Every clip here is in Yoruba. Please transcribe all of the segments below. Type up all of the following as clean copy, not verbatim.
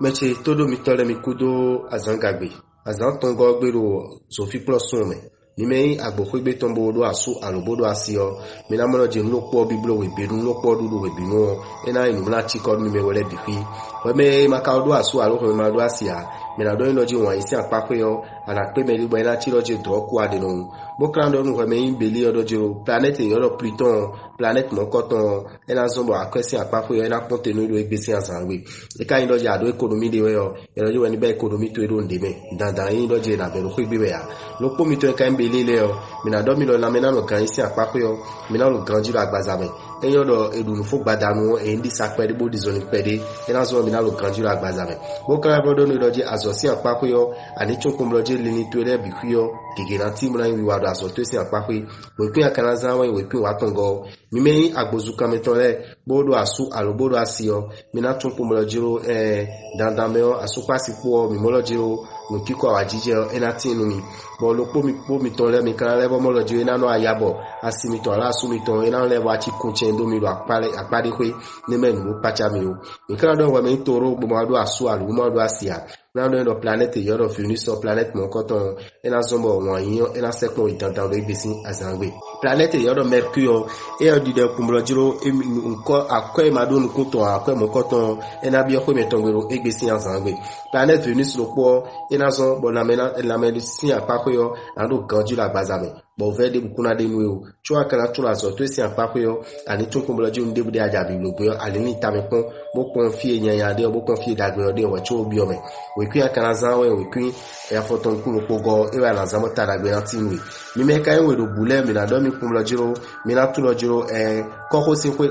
meche todo mitole mikudo azangagbe azan tongo gbero sofi plus me nime agbokwe tombo do asu alobodo asio mina mono je nlokpo biblo we beru nlokpo dudu we binu ena inu na chiko nime wele bifi we me maka do asu alo ko ma do asia mina do ino ji won isi apakwe yo ala pe me ligbo ena chiro je do ku ade no bo krando nu we me imbeli odo jiro planet yo Pluton planet mo koton ena zombo akwesi apakwe yo ena ponte no do egbesi azangwe e ka ino je ado economy de we yo ero je we ni be economy to edo ndeme dandan ino je na beru ku gbe ya lokpo mi to ka imbeli o mina do mi lo la mena no kan isi apako yo mina lo ganji lo agbazame eyo do edunu fo gbadanu e ndi sakpede bo dizoni pede ena zo mina lo ganji lo agbazame bo kan brodo no do je azosi apako yo ani chonkom lo je lini to re bi kuyo gigena ti muna wi wado azoto isi apako we pin akana zanwe we pin watongo mi me agbozuka metole bodo asu alobodo asio mina chonkom lo jiro dandameo asupasi po mi mo lo jiro no kiko awajije enati inu mi bo lo po mi ton le mi kan le bo mo lo je ina no ayabo asimi ton ala sumi ton ina le wa chi kunche ndo mi lo apade kwe ne menu pacha mi o mi kan do wa mi toro bo ma do asu alu mo do asia na do no planet yoro fini so planet mo koton ina zombo won yin ina sekon idandan lo ibisi azangwe planet yoro mercury e o di de kumlo jiro nko akwe ma do nko to akwe mo koton ina bi okwe metongero egbesi azangwe planet venus lo po ina so bo na mena la medicine apako yo ando ganju la bazame bo vede bukuna de nuo chwa kana tula so to si apako yo ani tun kumlo jiro ndebu de aja bi lo bo ali ni tamekon bo confie nyanya de bo confie dagbe de wo cho bi o me we kwi kana zanwe we kwi ya foton kulo pogo e wa la zamo taragbe na tinwe mi me kai we do bule mi na do mi kumlo jiro mi na tulo jiro koko si ko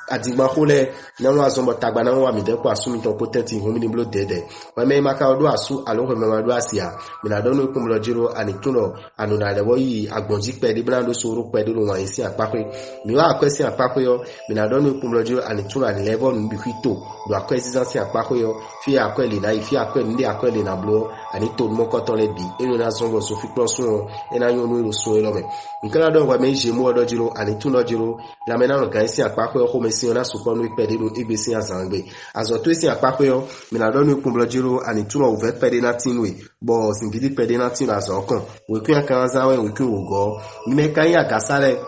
adigba khole na wa zombo tagba na wa mi de ko asumi to potenti ho mi ni blo dede wa me maka odo asu alo ko me ma do asia mi na do no kumlo jiro ani tuno anu na lewo yi agbonji pe de blando soro pe de lo wa isi apakwe mi wa akwesi apakwe yo mi na do no kumlo jiro ani tuno ani level mi bi fito do akwesi zansi apakwe yo fi akweli na fi akweli ndi akweli na blo ani to mo ko to le bi eno na zombo so fi plus one ena yo no so lo me mi kala do wa me je mu odo jiro ani tuno jiro la me na no kan isi apakwe yo ko me si ona suponu ipede do ibesi azangbe azoto isi apakwe yo mi na do no kumlo jiro ani tuno uve pede na tinwe bo singidi pede na tin azokan we kun kan zawe we kun ogo mi me kan ya gasale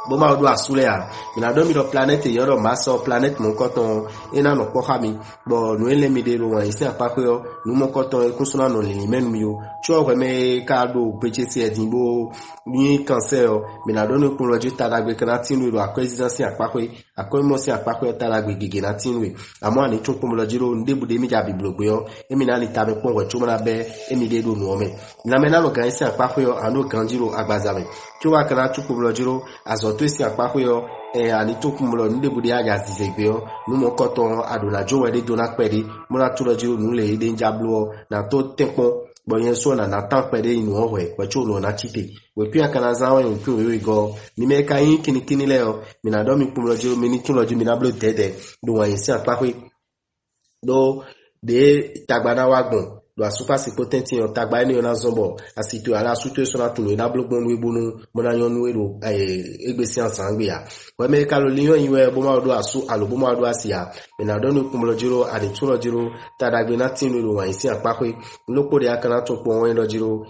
bo ma do asule ya mi na do mi do planet yoro maso planet mon koton ina no ko khami bo no ele mi de ro wan isi apakwe yo no mon koton e kusuna no lili menu mi yo cho we me ka do peche si edinbo ni cancer mi na do no kun loju taragbe kan tin ro akwesidansi apakwe akomo si apakwe taragbe gege na tinwe amo ani tun kun loju ro ndebude mi ja biblogbe yo emi na ni tabe pon we chuma na be emi de do no me na me na lo kan isi apakwe yo anu ganjiro agbazame ki wa kan tun kun loju ro azo to isi apakwe yo ani to kumlo ndebude aja zizegbe yo numo koton adona jowe de dona pede mura tulo jiro nule de njablo na to tempo boyen so na tan pede inu owe wecho lo na chite we pia kana zawo en ku we go ni me ka yin kini leo mi na do mi kumlo jiro mi ni tulo jiro mi na blo dede do wa yin si apakwe do de tagbana wagbon do asupa si potenti yon tagba ni yon zombo asitu ala situation na tuno na blogbon we bonu mona yon we do egbesi ansangbe ya we me ka lo liyon yiwe bo ma do asu alo bo ma do asia me na do no kumlo jiro ani tuno jiro tadagbe na tinu ro wan isi apakwe lopo de akana to po won lo jiro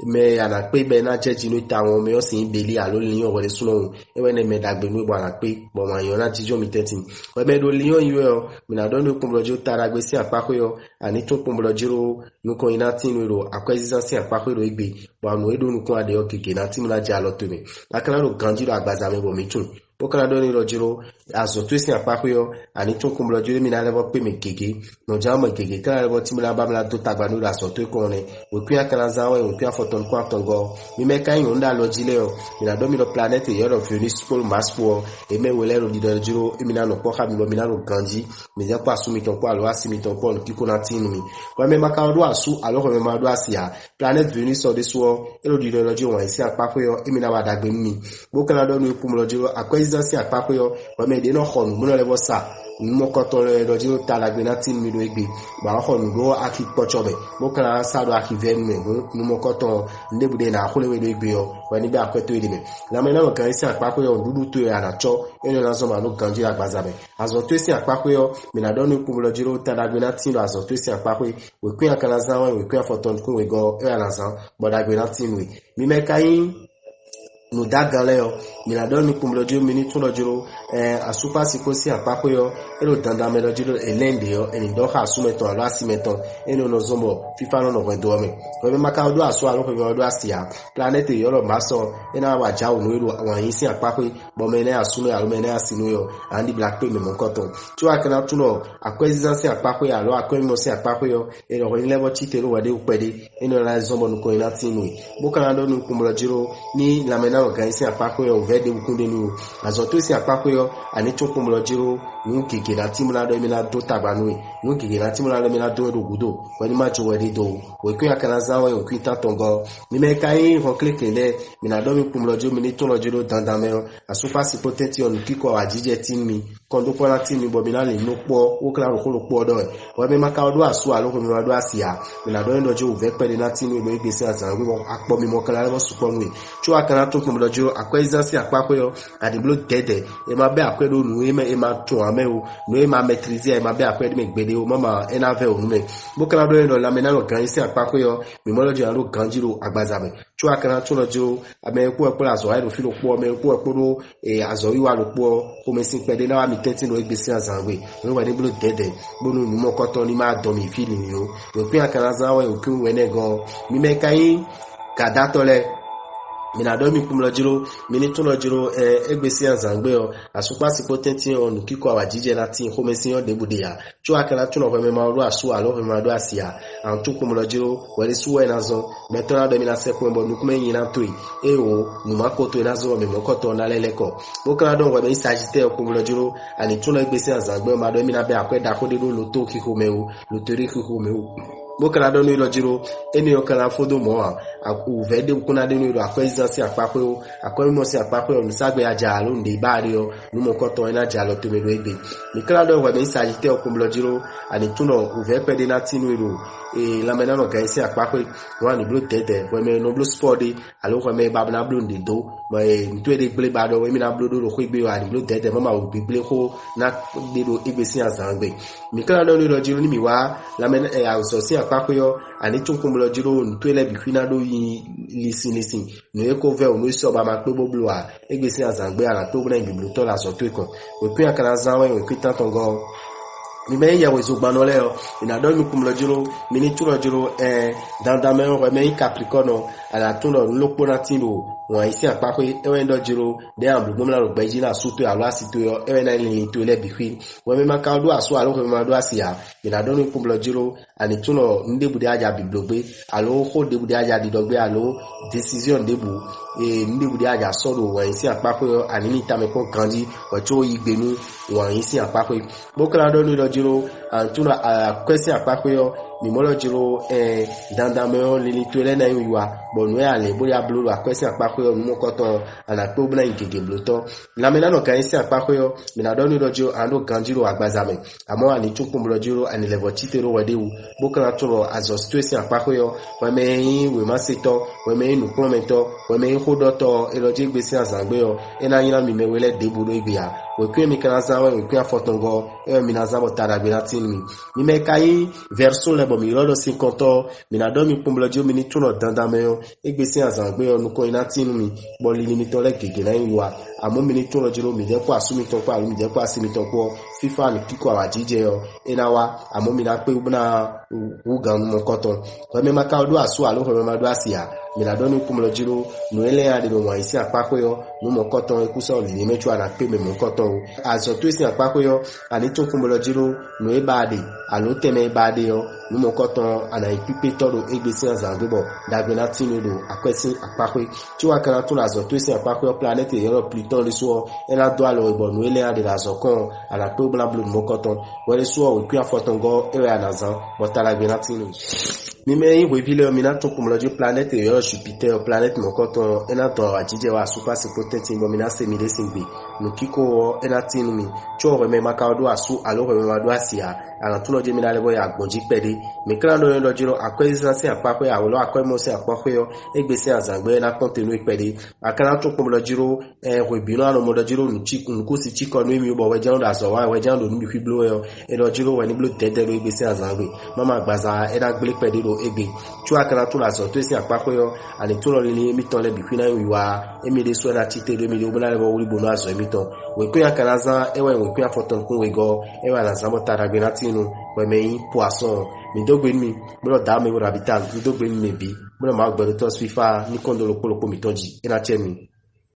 me ana pe be na jeji no ta won me o sin beli alo liyon wole suno e we ne me dagbe no bo ana pe bo ma yon na tijo mi tetin we me do liyon yiwe o me na do no kumlo jiro tadagbe si apakwe yo ani to kumlo jiro nuko ina tinu ro akwesidansi apakwe ro igbe bo anu edo nuko ade o keke na tinu la ja lo to me akana ro ganjiro agbazame bo mi tun okana do ni lojiro azo to isi apakwe yo ani tun kumlo jiro mi na lebo pe me keke no jamo keke kana lebo timula bamla to tagbanu la so to ko ne we pia kana zawe we pia foton kwa tongo mi me kan yo nda lojile yo mi na do mi lo planet yoro Venus pole Mars po e me wele ro di lojiro e mi na no ko ha mi lo mi na ro ganji mi ja kwa sumi ton kwa lo asimi ton ko kiko na tinu mi kwa me maka do asu alo ko me ma do asia planet Venus so this wo e ro di lojiro wan isi apakwe yo e mi na wa dagbe mi bo kana do ni kumlo jiro akwesidansi apakwe yo wa me de no khonu mo no level sa numo koton le do jiro talagbe na tin mi do egbe ba ho nu do aki pochobe mo kana sa do aki ven me numo koton ndebude na khole we do egbe yo wani be akweto ide me la me na mo kan isi apako yo dudu to ya na cho eno na so ma no ganji agbazabe azo to isi apako yo me na do nu kumulo jiro talagbe na tin do azo to isi apako we kun akana zan we kun afoton kun we go e na zan bodagbe na tin we mi me kayin no dagale yo mi la don ni kumulo jiro mi ni tun lo jiro asupa sikosi apako yo ero danda me lo jiro elende yo eni do ha sumeton alo asimeton eno no zombo fifa no do me we maka odo aso alo ko odo asia planet yo lo maso ena wa ja onu ero awon yin sin apako bo me na asume alo me na asinu yo andi black pay me mo koton tu akana tuno akwezansi apako ya alo akwemo si apako yo ero ho level chitero wade upede eno la zombo no ko ina tinu bukana do ni kumulo jiro ni lamena organisi apako yo vede ukunde nu azoto si apako yo ani choko mlojiro nu kike na timula do mina do tabanwe nu kike na timula do mina do gudo wani ma jo wedi do we ku yakana zawa yo kwita tongo mi me kai ho klikele mina do mi kumlojiro mi ni tolojiro dandame asupa si potenti on kiko ajije timi kondo pola timi bo mina le no po o kla ro ko po do we me maka odo asu alo ko mi do asia mina do ndo jo ve pede na timi lo igbesi azan we akpo mi mo kala lo supo nwe chu akana to kumlojiro akwezansi apako yo adiblo dede e ma be akwedo nu e ma tun ame o nu e ma maîtriser e ma be akwedo me gbede o mama enave o nu me bokala do no la mena no ganisi apako yo mi mo lojo alo ganjiro agbazabe chu akana tun lojo ame ku e pola zo airo filo po ame ku e podo azo wiwa lo po o me sin pede na wa mi 13 no igbesi azanwe no wa diblo dede bonu nu mo koton ni ma do mi feeling yo we pin akana zawe o kun we ne go mi me kai kadatole mina do mi kumlo jiro mini tun lo jiro egbesi azangbe o asupa si potenti onu kiko awajije na tin ho mesin o debude ya chu akala tun o me ma ru asu alo me ma do asia an tu kumlo jiro wele suwe na zo metona do mina se kwembo nukume yin na toi e o nu makoto na zo me mokoto na leleko bokala do we me sagite o kumlo jiro ani tun lo egbesi azangbe ma do mina be akweda ko de lo to kiko me o lo tori kiko me o bokala do ni lo jiro eni o kala fodo mo aku vede kuna de ni lo akwezansi apako akwemo si apako o nsagbe aja lo nde bari o numo koto ina ja lo teme lo egbe mi kala do we me sagite o kumlo jiro ani tuno uve pede na tinu ero la mena no gaisi apako wa ni blo tete we me no blo sporty alo we me babna blo nde do we mtu de ble bado we mi na blo do lo ko egbe wa ni blo tete mama o ble ko na de do egbe si azangbe mi kala do ni lo jiro ni mi wa la mena so si apako yo ani tun kumlo jiro ntu ele bi kwina do yin lisin no e ko ve o no so ba ma pe boblo a egbe si azangbe ara to bna bi blo to la so to ikon we pin akana zanwe we kwitan tongo mi me ya we zo gbanole o ina do mi kumlo jiro mi ni tulo jiro dandame o me capricorn ala tulo lopo na tino won isi apako ewe ndo jiro de ambu gomla ro gbeji na suto alo asito yo ewe na ni to le bikwi we me maka do aso alo ko me do asia ina do mi kumlo jiro ani tulo ndebude aja biblogbe alo ko debude aja didogbe alo decision debu ndebude aja soro won isi apako yo ani ni tameko kanji ocho igbenu won isi apako bokala do ni jiro antuna kwesi apako yo mi molo jiro dandame o lili twele na yiwa bonu ale boya blulu akwesi apako yo mo koton ala pe obna ngege bloto la mena no kan si apako yo mi na donu dojo ando ganjiro agbazame amo ani chukun molo jiro ani level titero wadewu bokana toro azo situation apako yo we me we maseto we me nu prometo we me hodoto eloje gbesi azangbe yo ena yina mi mewele debudo igbe ya we kwe mi kana zawe we kwe fotongo mi na zabo taragbe na tinmi mi me kai verso le bo mi rodo 50 mi na do mi pumblojo mi ni tuno dandame yo egbesi azangbe yo nuko ina tinmi bo li mi to le gege na yiwa amo mi ni tuno jiro mi de ko asumi to pa mi de ko asimi to ko fifa ni kiko awajije yo ina wa amo mi na pe ubna ugan mo koton we me maka odo asu alo we me do asia mi na do ni pumblojo no ele ya de mo isi apako yo no mo koton ekuso li mechu ana pe me mo koton azo to isi apako yo ani to kumolo jiro no ebade alo teme ebade yo no mo koton ana ipipe todo egbesi azangbo dagbe na tinido akwesi apako ti wa kana to azo to isi apako yo planet yo Pluton le so ela do alo ebo no ele ade azo kon ala pe bla blu mo koton wele so o ku afotongo e ya nazan botala gbe na tinido mi me yin we vile mi na to kumolo jiro planet yo Jupiter planet mo koton ena to ajije wa super potential mo mi na se mi de singbe nukiko enatinu mi cho re me makado asu alo re me mado asia ala tuno je mi dale boy agbonji pede mi kran do lo jiro akwezi se apapo ya lo akwemo se apapo yo egbese azangbe na kontenu pede akana to ko lo jiro rebino alo mo lo jiro nuko si chiko no mi bo we jan da so wa we jan do mi fi blo yo e lo jiro we ni blo dede lo egbese azangbe mama gbaza e da gbele pede lo egbe chu akana to la so to si apapo yo ale to lo ni mi ton le bi fina wiwa emi de so da chite do mi de obula le bo wuri bono azo mi ton we ko ya kana za ewe we ko ya foton kun we go ewe la zamo taragbe natinu we me poisson mi dogbe mi bro da me wora bital mi dogbe mi bi bro ma gbero to swifa ni kondolo poloko mi tonji ina chemi